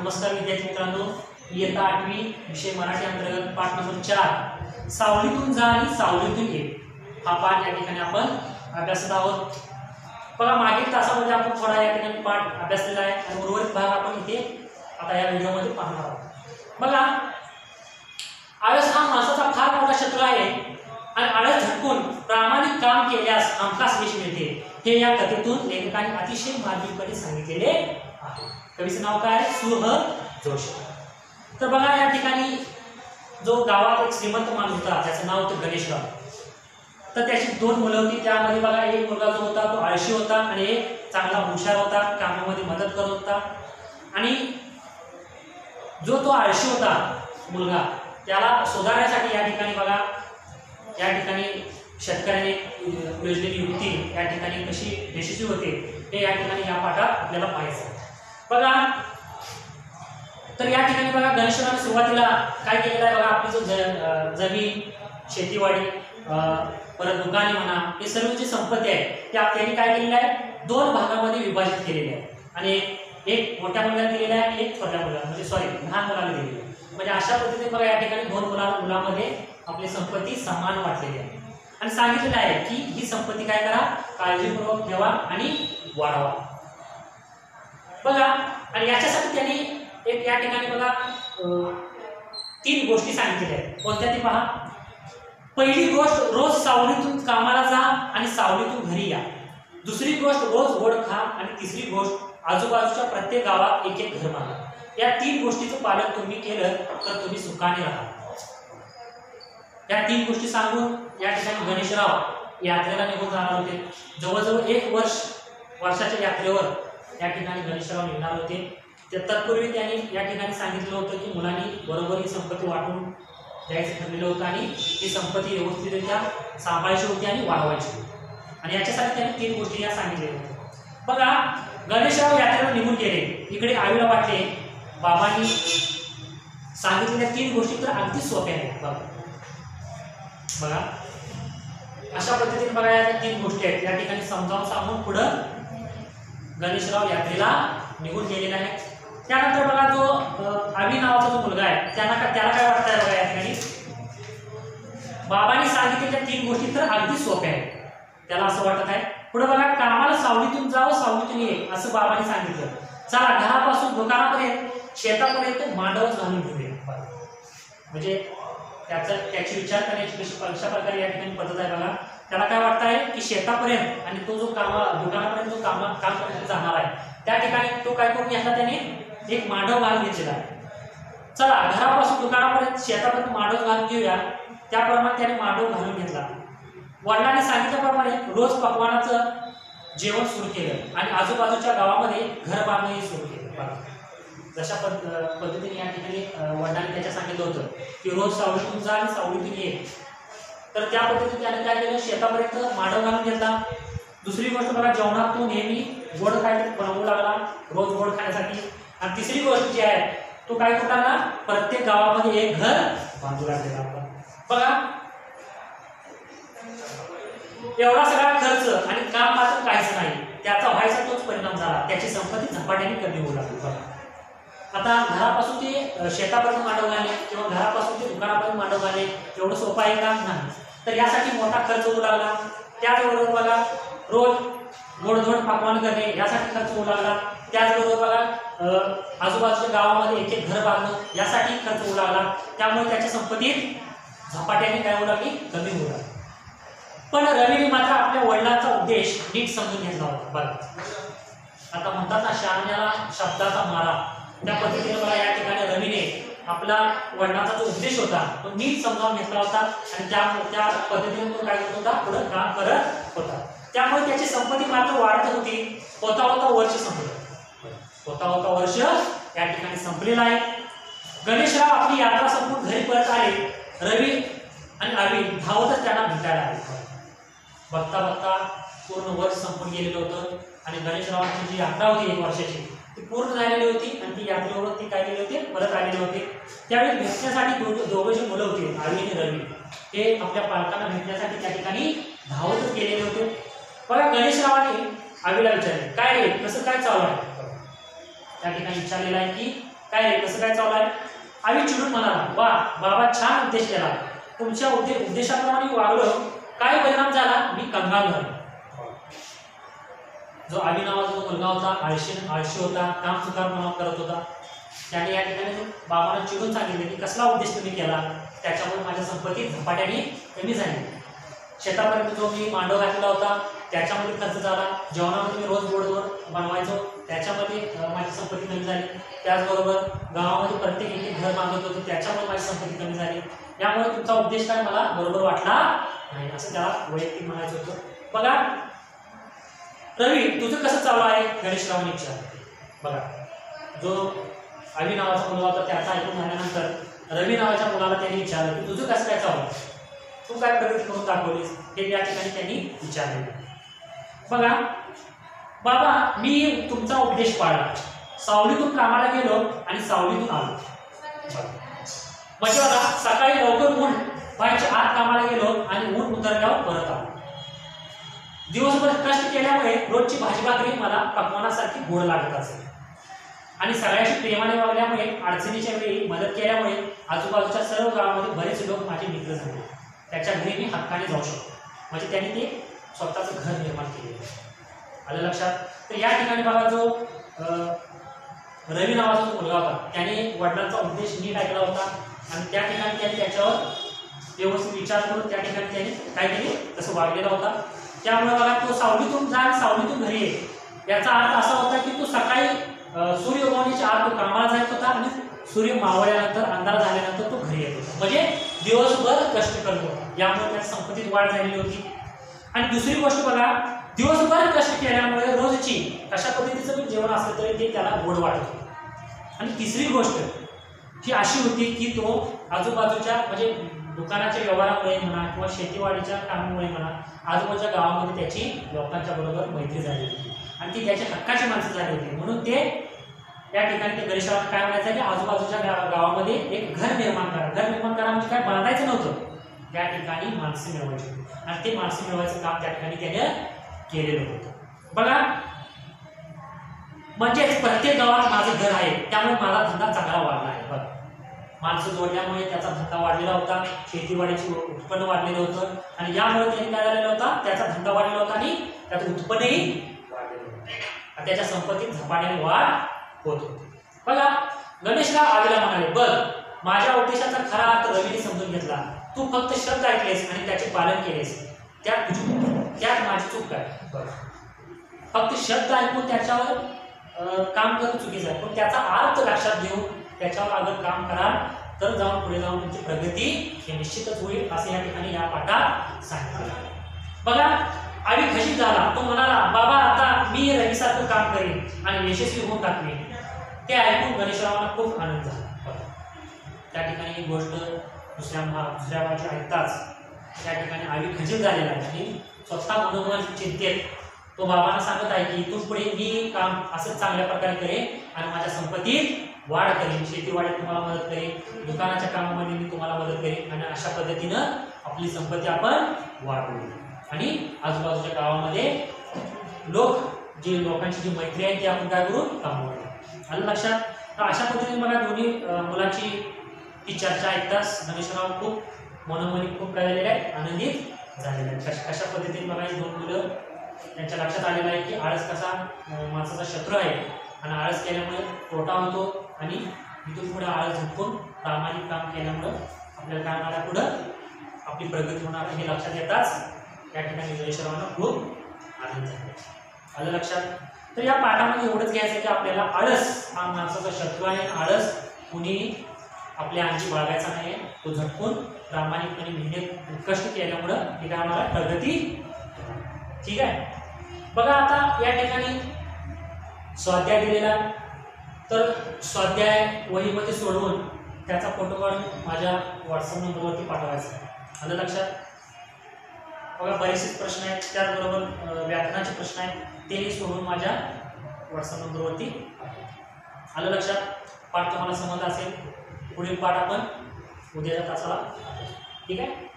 नमस्कार विद्यार्थी मित्रांनो, इयत्ता 8वी विषय मराठी अंतर्गत पाठ नंबर 4 सावलीतून जा आणि सावलीतून ये हा पाठ या ठिकाणी आपण अभ्यासत आहोत। बघा मागील तासामध्ये आपण थोडा या ठिकाणी पाठ अभ्यासलेला आहे आणि उर्वरित भाग आपण इथे आता या व्हिडिओमध्ये पाहणार आहोत। बघा आळस हा माणसाचा फार मोठा शत्रू आहे आणि आळस झटकून प्रामाणिक काम केल्यास हमखास यश मिळते हे या कथेतून लेखकाने अतिशय मार्मिकपणे सांगितलेले आहे। कवीचं नाव काय आहे? सुह जोशी। तर बघा या ठिकाणी जो गावात एक श्रीमंत माणूस होता त्याचं नाव होतं गणेशराव। तर त्याची दोन मुलं होती, त्यामध्ये बघा एक मुलगा जो होता तो आळशी होता आणि एक चांगला हुशार होता, कामामध्ये मदत करत होता। आणि जो तो आळशी होता मुलगा त्याला सुधारण्यासाठी या ठिकाणी बघा या ठिकाणी शेतकऱ्याने योजलेली युक्ती या ठिकाणी कशी यशस्वी होते हे या ठिकाणी या पाठात आपल्याला पाहायचं बघा। तर या ठिकाणी बघा गणेशरावाने सुरुवातीला काय केलेलं आहे बघा, आपली जो जमीन शेतीवाडी परत दुकाने म्हणा हे सर्व जी संपत्ती आहे ते आपल्याला काय केलेलं आहे दोन भागामध्ये विभाजित केलेले आहे आणि एक मोठ्या मुलाला दिलेला आहे, एक छोट्या मुलाला म्हणजे लहान मुलाला दिलेली आहे। म्हणजे अशा पद्धतीने बघा या ठिकाणी दोन मुलामध्ये आपली संपत्ती समान वाटलेली आहे आणि सांगितलेलं आहे की ही संपत्ती काय करा काळजीपूर्वक ठेवा आणि वाढवा बघा। आणि याच्यासाठी त्यांनी एक या ठिकाणी बघा 3 गोष्टी सांगितलेल्या आहेत। कोणत्या ते पहा। पहिली गोष्ट रोज सावलीतून कामाला जा आणि सावलीतून घरी या। दुसरी गोष्ट रोज गोड खा आणि तिसरी गोष्ट आजूबाजूच्या प्रत्येक गावात एक एक घर बांधा। या 3 गोष्टीचं पालन तुम्ही केलं तर तुम्ही सुखाने राहा। या 3 गोष्टी सांगून या ठिकाणी गणेशराव यात्रेला निघून जाणार होते। जवळजवळ 1 वर्षाच्या यात्रेवर या ठिकाणी गणेशराव निघणार होते। तत्पूर्वी त्यांनी या ठिकाणी सांगितलं होतं की मुलांनी बरोबर ही संपत्ती वाटून द्यायचं ठरलेलं होतं आणि ही संपत्ती व्यवस्थितरित्या सांभाळायची होती आणि वाढवायची होती आणि याच्यासाठी त्यांनी 3 गोष्टी या सांगितलेल्या होत्या बघा। गणेशराव यात्रेला निघून गेले, इकडे आईला वाटले बाबांनी सांगितलेल्या 3 गोष्टी तर अगदी सोप्या आहेत बघा। अशा पद्धतीने बघा या 3 गोष्टी आहेत या ठिकाणी समजावून सांगून पुढं गणेशराव यात्रेला निघून गेलेला आहे। त्यानंतर बघा जो आवी नावाचा जो मुलगा आहे त्याला काय वाटतंय बघा या ठिकाणी बाबांनी सांगितलेल्या 3 गोष्टी तर अगदी सोप्या आहेत, त्याला असं वाटत आहे। पुढे बघा कामाला सावलीतून जावं सावलीतून ये असं बाबांनी सांगितलं। चला घरापासून दुकानापर्यंत शेतापर्यंत मांडवच घालून घेऊया। म्हणजे त्याची विचार करण्याची कशा प्रकारे या ठिकाणी पद्धत आहे बघा। त्याला काय वाटत आहे की शेतापर्यंत आणि तो जो दुकानापर्यंत जो काम करण्यासाठी जाणार आहे त्या ठिकाणी तो काय करून घेतला त्याने एक मांडव घालून घेतलेला आहे। चला घरापासून दुकानापर्यंत शेतापर्यंत मांडव घालून घेऊया, त्याप्रमाणे त्याने मांडव घालून घेतला। वडिलांनी सांगितल्याप्रमाणे रोज पकवानाचं जेवण सुरू केलं आणि आजूबाजूच्या गावामध्ये घर बांधणंही सुरू केलं। जशा पद्धतीने या ठिकाणी वडिलांनी त्याच्या सांगितलं होतं की रोज सावलीतून जा आणि सावलीतून ये, तर त्या पद्धतीने त्याने काय केलं शेतापर्यंत मांडव घालून घेतला। दुसरी गोष्ट बघा जेवणात तो नेहमी गोड काय बनवू लागला रोज गोड खाण्यासाठी। आणि तिसरी गोष्ट जी आहे तो काय करू लागला प्रत्येक गावामध्ये एक घर बांधू लागलेला बघा। एवढा सगळा खर्च आणि काम मात्र काहीच नाही, त्याचा व्हायचा तोच परिणाम झाला, त्याची संपत्ती झपाट्याने कमी होऊ लागली बघा। आता घरापासून ते शेतापर्यंत मांडव घालणे किंवा घरापासून ते दुकानापर्यंत मांडव घालणे एवढं सोपं आहे का? नाही। तर यासाठी मोठा खर्च होऊ लागला। त्याचबरोबर बघा रोज गोडधोड पकवान करणे यासाठी खर्च होऊ लागला। त्याचबरोबर बघा आजूबाजूच्या गावामध्ये एक एक घर बांधणं यासाठी खर्च होऊ लागला। त्यामुळे त्याच्या संपत्तीत झपाट्याने काय होऊ लागली कमी होऊ लागली। पण रवीने मात्र आपल्या वडिलांचा उद्देश नीट समजून घेतला होता बघा। आता म्हणतात ना शहाण्याला शब्दाचा मारा, त्या पद्धतीने बघा या ठिकाणी रवीने आपला वडिलांचा जो उद्देश होता तो नीट समजावून घेतला होता आणि त्या पद्धतीने तो काय करत होता पुढे काम करत होता। त्यामुळे त्याची संपत्ती मात्र वाढत होती। होता वर्ष संपलं, होता वर्ष या ठिकाणी संपलेला आहे। गणेशराव आपली यात्रा संपून घरी परत आले। रवी आणि आवी धावतच त्यांना भेटायला आले। बघता बघता पूर्ण वर्ष संपून गेलेलं होतं आणि गणेशरावांची जी यात्रा होती 1 वर्षाची ती पूर्ण झालेली होती आणि ती यात्रेवर ती काय केले होते परत आलेले होते। त्यावेळी भेटण्यासाठी दोघे जे मुलं होते आवी आणि रवी ते आपल्या पालकांना भेटण्यासाठी त्या ठिकाणी धावतच गेलेले होते बघा। गणेशरावांनी आवीला विचारले काय रे कसं काय चालू आहे, त्या ठिकाणी विचारलेलं आहे की काय रे कसं काय चालू आहे? आवी चिडून म्हणाला, वा बाबा छान उद्देश केला, तुमच्या उद्देशाप्रमाणे वागलं, काय परिणाम झाला? मी कंगाल झालो. जो आवी नावाचा जो मुलगा होता, आळशी होता, काम चुकारपणा करत होता, त्याने या ठिकाणी बाबांना चिडून सांगितले की कसला उद्देश तुम्ही केला, त्याच्यामुळे माझ्या संपत्ती झपाट्याने कमी झाली. शेतापर्यंत जो मी मांडव घातलेला होता त्याच्यामध्ये खर्च झाला, जेवणामध्ये मी रोज गोड बनवायचो त्याच्यामध्ये माझी संपत्ती कमी झाली, त्याचबरोबर गावामध्ये प्रत्येक एक घर बांधत होतो त्याच्यामुळे माझी संपत्ती कमी झाली. यामुळे तुमचा उद्देश काय मला बरोबर वाटला नाही, असं त्याला वैयक्तिक म्हणायचं होतं. बघा रवी तुझं कसं चालू आहे? गणेशरावांनी विचारलं. बघा जो आवी नावाचा मुलगा होता त्याचा ऐकून झाल्यानंतर रवी नावाच्या मुलाला त्यांनी विचारलं की तुझं कसं काय चालू आहे, तू काय प्रगती करून दाखवलीस, हे या ठिकाणी त्यांनी विचारले. बघा बाबा मी तुमचा उपदेश पाळला, सावलीतून कामाला गेलो आणि सावलीतून आलो. म्हणजे बघा सकाळी लवकर ऊन व्हायच्या आत कामाला गेलो आणि ऊन उतरल्यावर परत आलो. दिवसभर कष्ट केल्यामुळे रोजची भाजी भाकरी मला पकवानासारखी गोड लागत असेल आणि सगळ्याशी प्रेमाने वागल्यामुळे अडचणीच्या वेळी मदत केल्यामुळे आजूबाजूच्या सर्व गावामध्ये बरेच लोक माझे मित्र झाले. त्याच्या घरी मी हक्काने जाऊ शकतो. म्हणजे त्यांनी ते स्वतःचं घर निर्माण केले. आलं लक्षात? तर या ठिकाणी बघा जो रवी नावाचा जो मुलगा होता त्याने वडिलांचा उद्देश नीट ऐकला होता आणि त्या ठिकाणी त्यांनी त्याच्यावर व्यवस्थित विचार करून त्या ठिकाणी त्यांनी काय केले तसं वागलेला होता. त्यामुळे बघा तो सावलीतून जा सावलीतून घरी ये, याचा अर्थ असा होता की तो सकाळी सूर्य उगवण्याच्या आत तो कामाला जात होता आणि सूर्य मावळल्यानंतर अंधार झाल्यानंतर तो घरी येत होता. म्हणजे दिवसभर कष्ट करत होता, यामुळे त्या संपत्तीत वाढ झालेली होती. आणि दुसरी गोष्ट बघा दिवसभर कष्ट केल्यामुळे रोजची कशा पद्धतीचं पण जेवण असलं तरी ते त्याला गोड वाटत होतं. आणि तिसरी गोष्ट ही अशी होती की तो आजूबाजूच्या म्हणजे दुकानाच्या व्यवहारामुळे म्हणा किंवा शेतीवाडीच्या कामामुळे म्हणा आजूबाजूच्या गावामध्ये त्याची लोकांच्या बरोबर मैत्री झाली होती आणि ती त्याच्या हक्काची माणसं झाली होती. म्हणून ते या ठिकाणी ते गणेशरावांना काय म्हणायचं की आजूबाजूच्या गावामध्ये एक घर निर्माण करा. घर निर्माण करा म्हणजे काय बांधायचं नव्हतं, त्या ठिकाणी माणसं मिळवायची आणि ते माणसं मिळवायचं काम त्या ठिकाणी त्याने केलेलं होतं. बघा म्हणजे प्रत्येक गावात माझं घर आहे त्यामुळे माझा धंदा चांगला वाढला आहे. बघा माणसं जोडल्यामुळे त्याचा धंदा वाढलेला होता, शेतीवाडीचे उत्पन्न वाढलेलं होतं आणि यामुळे त्यांनी काय झालेला होता त्याचा धंदा वाढलेला होता आणि त्याचं उत्पन्नही वाढलेलं होतं आणि त्याच्या संपत्तीत झपाट्याने वाढ होत होती. बघा गणेशराव आवीला म्हणाले, बघ माझ्या उद्देशाचा खरा अर्थ रवीने समजून घेतला, तू फक्त शब्द ऐकलेस आणि त्याचे पालन केलेस, त्यात माझी चूक काय? फक्त शब्द ऐकून त्याच्यावर काम करणं चुकीचं आहे, पण त्याचा अर्थ लक्षात घेऊन त्याच्यावर अगर काम कराल तर जाऊन पुढे जाऊन तुमची प्रगती हे निश्चितच होईल, असं या ठिकाणी या पाठात सांगितलं. बघा आवी खचित झाला, तो म्हणाला बाबा आता मी रवीसारखं काम करेन आणि यशस्वी होऊन दाखवेन. ते ऐकून गणेशरावांना खूप आनंद झाला. त्या ठिकाणी ही गोष्ट दुसऱ्या बाजू ऐकताच त्या ठिकाणी आवी खचित झालेला आहे आणि स्वतः मनोमन चिंतेत तो बाबांना सांगत आहे की इथून पुढे मी काम असंच चांगल्या प्रकारे करेन आणि माझ्या संपत्तीत वाढ करेन, शेतीवाडीत तुम्हाला मदत करेन, दुकानाच्या कामामध्ये मी तुम्हाला मदत करेन आणि अशा पद्धतीनं आपली संपत्ती आपण वाढवू आणि आजूबाजूच्या गावामध्ये लोकांची जी मैत्री आहे ती आपण काय करू कमवू. आलं लक्षात? तर अशा पद्धतीने बघा दोन्ही मुलाची ही चर्चा ऐकताच गणेशराव खूप मनोमनी खूप काय झालेले आहेत, आनंदित झालेले आहेत. कशा पद्धतीने बघा ही दोन मुलं त्यांच्या लक्षात आलेलं आहे की आळस कसा माणसाचा शत्रू आहे आणि आळस केल्यामुळे तोटा होतो आणि इथून पुढे आळस झटकून प्रामाणिक काम केल्यामुळं आपल्याला काय होणार पुढं आपली प्रगती होणार हे लक्षात येताच या ठिकाणी गणेशरावांना खूप आनंद झाला. आलं लक्षात? तर या पाठामध्ये एवढंच घ्यायचं की आपल्याला आळस हा माणसाचा शत्रू आहे. आळस कुणी आपल्या अंगी बाळगायचा नाही, तो झटकून प्रामाणिकपणे मेहनत कष्ट केल्यामुळं हे काय होणार प्रगती. ठीक आहे. बघा आता या ठिकाणी स्वाध्याय दिलेला, तर स्वाध्याय वहीमध्ये सोडवून त्याचा फोटो काढून माझ्या व्हॉट्सअप नंबरवरती पाठवायचा. आलं लक्षात? बघा बरेचसे प्रश्न आहेत, त्याचबरोबर व्याकरणाचे प्रश्न आहेत, तेही सोडून माझ्या व्हॉट्सअप नंबरवरती. आलं लक्षात? पाठ तुम्हाला समजला असेल. पुढील पाठ आपण उद्याच्या तासाला. ठीक आहे.